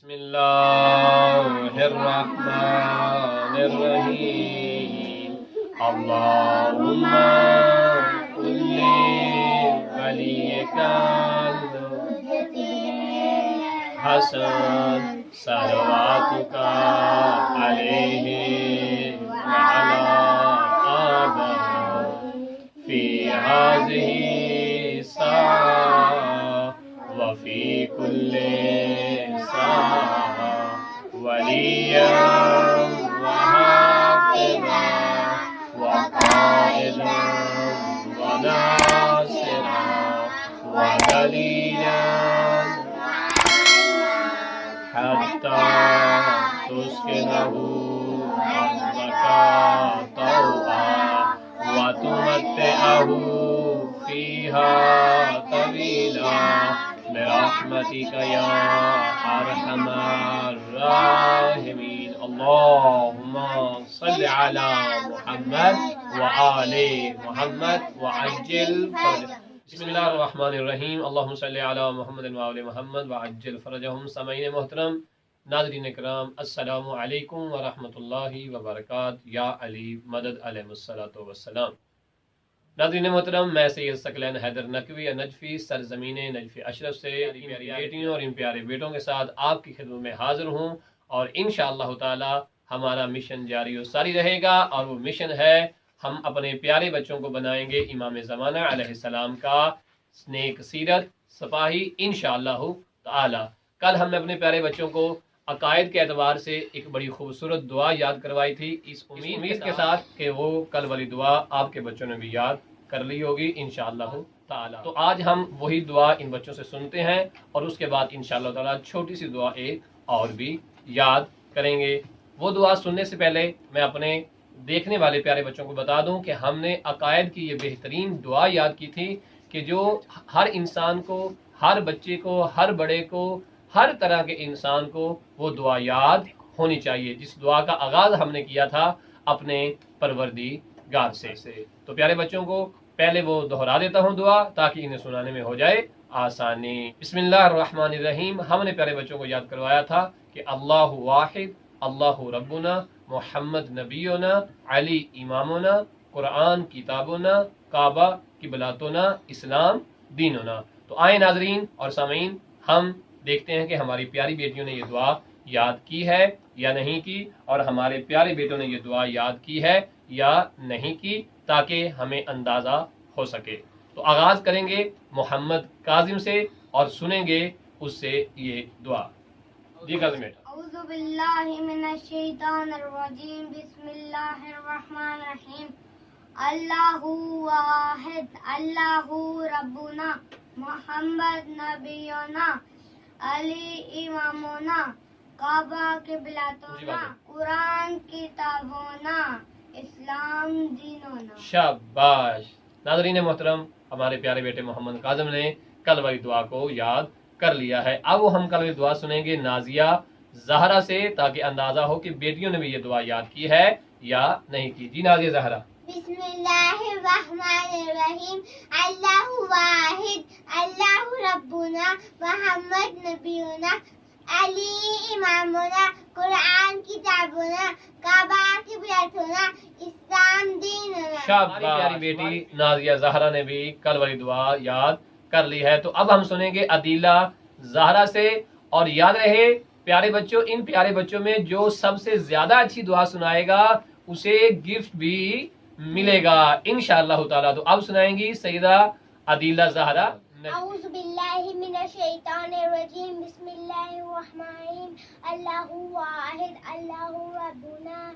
بسم اللہ الرحمن الرحیم اللہم کل ولیک حسن صلواتک علیہ وعلی آبائہ فی ہذہ الساعة وفی کل وليا وحافظا وقائدا وناصرا ودليلا حتى تسكنه أرضك طوعا وتمتعه فيها طويلا برحمتك يا أرحم الراحمين اللهم صل على محمد وآل محمد وعجل فرجهم بسم اللہ الرحمن الرحیم اللہم صل علی محمد وآل محمد وعجل فرجهم سامعین محترم ناظرین کرام السلام علیکم ورحمۃ اللہ وبرکاتہ یا علی مدد علیہ السلام ناظرین محترم میں سید ثقلین حیدر نقوی نجفی سرزمین نجفی اشرف سے ان پیاری بیٹیوں اور ان پیارے بیٹوں کے ساتھ آپ کی خدمت میں حاضر ہوں اور انشاءاللہ تعالی ہمارا مشن جاری و ساری رہے گا اور وہ مشن ہے ہم اپنے پیارے بچوں کو بنائیں گے امام زمانہ علیہ السلام کا نیک سیرت سپاہی انشاءاللہ تعالی کل ہم نے اپنے پیارے بچوں کو عقائد کے اعتبار سے ایک بڑی خوبصورت دعا یاد کروائی تھی اس امید کے ساتھ کہ وہ کل والی دعا آپ کے بچوں نے بھی یاد کر لی ہوگی انشاءاللہ تعالی تو آج ہم وہی دعا ان بچوں سے سنتے ہیں اور اس کے بعد انشاءاللہ تعالی چھوٹی سی دعا ایک اور بھی یاد کریں گے وہ دعا سننے سے پہلے میں اپنے دیکھنے والے پیارے بچوں کو بتا دوں کہ ہم نے عقائد کی یہ بہترین دعا یاد کی تھی کہ جو ہر انسان کو ہر بچے کو ہر بڑے کو ہر طرح کے انسان کو وہ دعا یاد ہونی چاہیے جس دعا کا آغاز ہم نے کیا تھا اپنے پروردگار سے تو پیارے بچوں کو پہلے وہ دہرا دیتا ہوں دعا تاکہ انہیں سنانے میں ہو جائے آسانی بسم اللہ الرحمن الرحیم ہم نے پیارے بچوں کو یاد کروایا تھا کہ اللہ واحد اللہ ربنا محمد نبینا علی امامنا قرآن کتابنا کعبہ قبلاتنا اسلام دیننا تو آئیں ناظرین اور سامعین ہم دیکھتے ہیں کہ ہماری پیاری بیٹیوں نے یہ دعا یاد کی ہے یا نہیں کی اور ہمارے پیارے بیٹوں نے یہ دعا یاد کی ہے یا نہیں کی تاکہ ہمیں اندازہ ہو سکے تو آغاز کریں گے محمد کاظم سے اور سنیں گے اس سے یہ دعا جی کاظم بیٹا اعوذ باللہ من الشیطان الرجیم بسم اللہ الرحمن الرحیم اللہ واحد اللہ ربنا محمد نبینا علی امامنا کعبہ قبلاتنا قرآن کتابنا اسلام دیننا شاباش ناظرین محترم ہمارے پیارے بیٹے محمد کاظم نے کل والی دعا کو یاد کر لیا ہے اب ہم کل والی دعا سنیں گے نازیہ زہرا سے تاکہ اندازہ ہو کہ بیٹیوں نے بھی یہ دعا یاد کی ہے یا نہیں کی جی نازیہ زہرا بسم اللہ الرحمن الرحیم اللہ واحد اللہ ربنا محمد نبینا علی امامنا قرآن کتابنا کعبہ قبلتنا اسلام دیننا شاباش پیاری بیٹی نازیہ زہرا نے بھی کل والی دعا یاد کر لی ہے تو اب ہم سنیں گے عدیلہ زہرا سے اور یاد رہے پیارے بچوں ان پیارے بچوں میں جو سب سے زیادہ اچھی دعا سنائے گا اسے گفٹ بھی ملے گا انشاءاللہ تعالی تو اب سنائیں گی سیدہ عدیلہ زہرا اعوذ باللہ من الشیطان الرجیم بسم اللہ الرحمن الرحیم اللہ واحد اللہ ربنا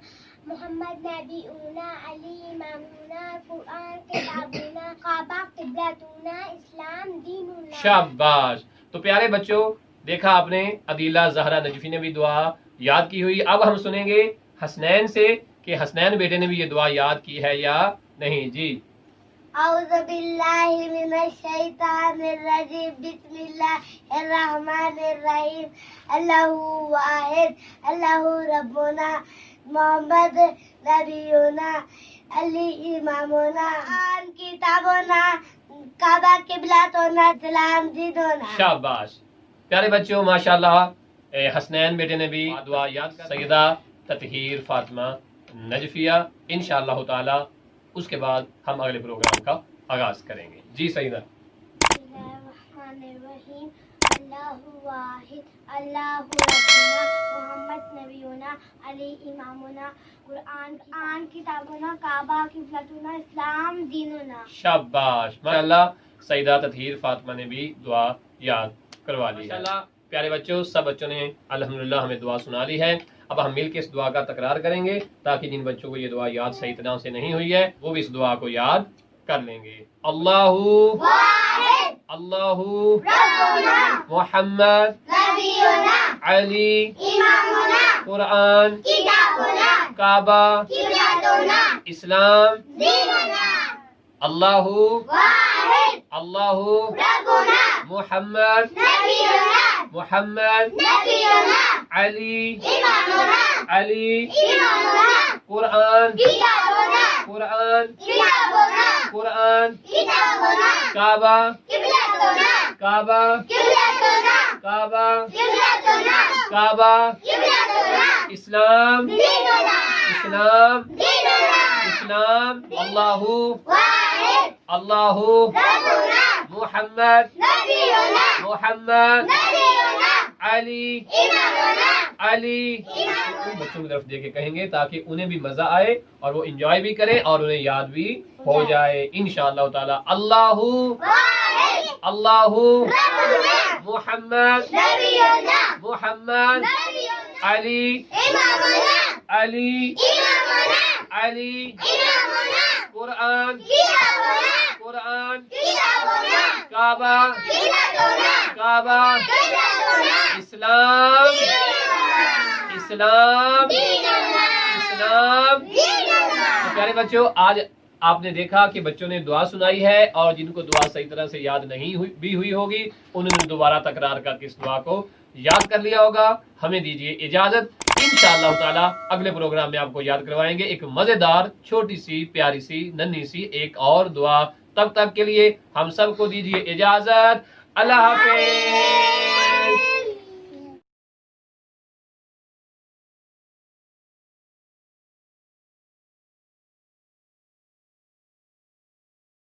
محمد نبینا علی امامنا قرآن کتابنا کعبہ قبلتنا اسلام دیننا شاباش تو پیارے بچوں دیکھا آپ نے عدیلہ زہرا نجفی نے بھی دعا یاد کی ہوئی. اب ہم سنیں گے حسنین سے کہ حسنین بیٹے نے بھی یہ دعا یاد کی ہے یا نہیں. جی اعوذ باللہ من الشیطان الرجیم بسم اللہ الرحمن الرحیم اللہ واحد اللہ ربنا محمد نبینا علی امامنا قرآن کتابنا کعبہ قبلتنا اسلام دیننا. شاباش پیارے بچوں، ماشاءاللہ حسنین بیٹے نے بھی دعا یاد کر. سیدہ تطہیر فاطمہ نجفیہ انشاءاللہ تعالی اس کے بعد ہم اگلے پروگرام کا آغاز کریں گے. جی سیدہ. بسم اللہ الرحمن الرحیم اللہ واحد اللہ ربنا محمد نبینا علی امامنا قرآن کتابنا کعبہ قبلتنا اسلام دیننا. شاباش ماشاءاللہ سیدہ تطہیر فاطمہ نے بھی دعا یاد کروا لی. ماشاءاللہ پیارے بچوں، سب بچوں نے الحمدللہ ہمیں دعا سنا لی ہے. اب ہم مل کے اس دعا کا تکرار کریں گے تاکہ جن بچوں کو یہ دعا یاد صحیح طرح سے نہیں ہوئی ہے وہ بھی اس دعا کو یاد کر لیں گے. اللہ واحد اللہ ربنا محمد نبینا علی امامنا قرآن کتابنا کعبہ قبلتنا اسلام دیننا. اللہ واحد اللہ ربنا محمد نبینا محمد نبینا علی امامنا علی امامنا قرآن کتابنا قرآن کتابنا قرآن کتابنا کعبہ قبلتنا کعبہ قبلتنا کعبہ قبلتنا کعبہ قبلتنا اسلام دیننا اسلام دیننا. اسلام. اللہ واحد اللہ ربنا محمد نبینا محمد نبینا علی امامنا علی. بچوں کی طرف دیکھ کے کہیں گے تاکہ انہیں بھی مزہ آئے اور وہ انجوائے بھی کریں اور انہیں یاد بھی ہو جائے انشاءاللہ تعالی. اللہ واحد اللہ ربنا محمد نبینا محمد نبینا علی امامنا علی امامنا علی امامنا قرآن کتابنا قرآن کتابنا کعبہ قبلتنا کعبہ قبلتنا اسلام اسلام دیننا اسلام. دیننا. تو پیارے بچوں، آج آپ نے دیکھا کہ بچوں نے دعا سنائی ہے اور جن کو دعا صحیح طرح سے یاد نہیں ہوئی ہوگی انہوں نے دوبارہ تکرار کر کے اس دعا کو یاد کر لیا ہوگا. ہمیں دیجیے اجازت، انشاءاللہ تعالی اگلے پروگرام میں آپ کو یاد کروائیں گے ایک مزیدار چھوٹی سی پیاری سی ننھی سی ایک اور دعا. تب تک کے لیے ہم سب کو دیجیے اجازت. اللہ حافظ.